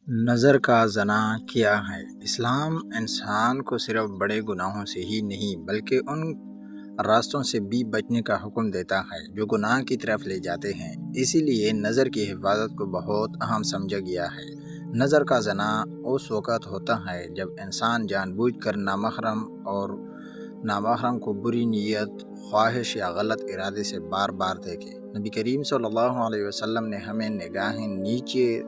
نظر کا زنا کیا ہے؟ اسلام انسان کو صرف بڑے گناہوں سے ہی نہیں بلکہ ان راستوں سے بھی بچنے کا حکم دیتا ہے جو گناہ کی طرف لے جاتے ہیں۔ اسی لیے نظر کی حفاظت کو بہت اہم سمجھا گیا ہے۔ نظر کا زنا اس وقت ہوتا ہے جب انسان جان بوجھ کر نامحرم کو بری نیت، خواہش یا غلط ارادے سے بار بار دیکھے۔ نبی کریم صلی اللہ علیہ وسلم نے ہمیں نگاہیں نیچے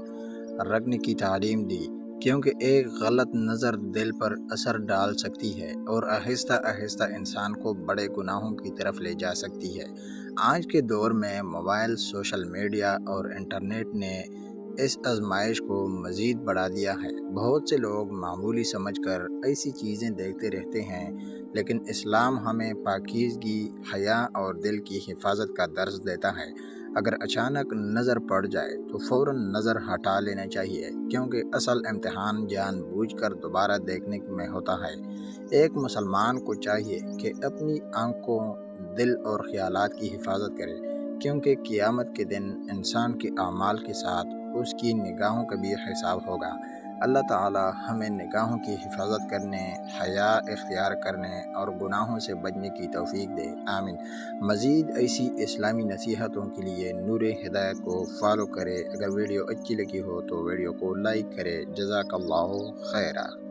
رکھنے کی تعلیم دی، کیونکہ ایک غلط نظر دل پر اثر ڈال سکتی ہے اور آہستہ آہستہ انسان کو بڑے گناہوں کی طرف لے جا سکتی ہے۔ آج کے دور میں موبائل، سوشل میڈیا اور انٹرنیٹ نے اس آزمائش کو مزید بڑھا دیا ہے۔ بہت سے لوگ معمولی سمجھ کر ایسی چیزیں دیکھتے رہتے ہیں، لیکن اسلام ہمیں پاکیزگی، حیا اور دل کی حفاظت کا درس دیتا ہے۔ اگر اچانک نظر پڑ جائے تو فوراً نظر ہٹا لینا چاہیے، کیونکہ اصل امتحان جان بوجھ کر دوبارہ دیکھنے میں ہوتا ہے۔ ایک مسلمان کو چاہیے کہ اپنی آنکھوں، دل اور خیالات کی حفاظت کرے، کیونکہ قیامت کے دن انسان کے اعمال کے ساتھ اس کی نگاہوں کا بھی حساب ہوگا۔ اللہ تعالی ہمیں نگاہوں کی حفاظت کرنے، حیا اختیار کرنے اور گناہوں سے بچنے کی توفیق دے، آمین۔ مزید ایسی اسلامی نصیحتوں کے لیے نور ہدایت کو فالو کرے۔ اگر ویڈیو اچھی لگی ہو تو ویڈیو کو لائک کرے۔ جزاک اللہ خیرہ۔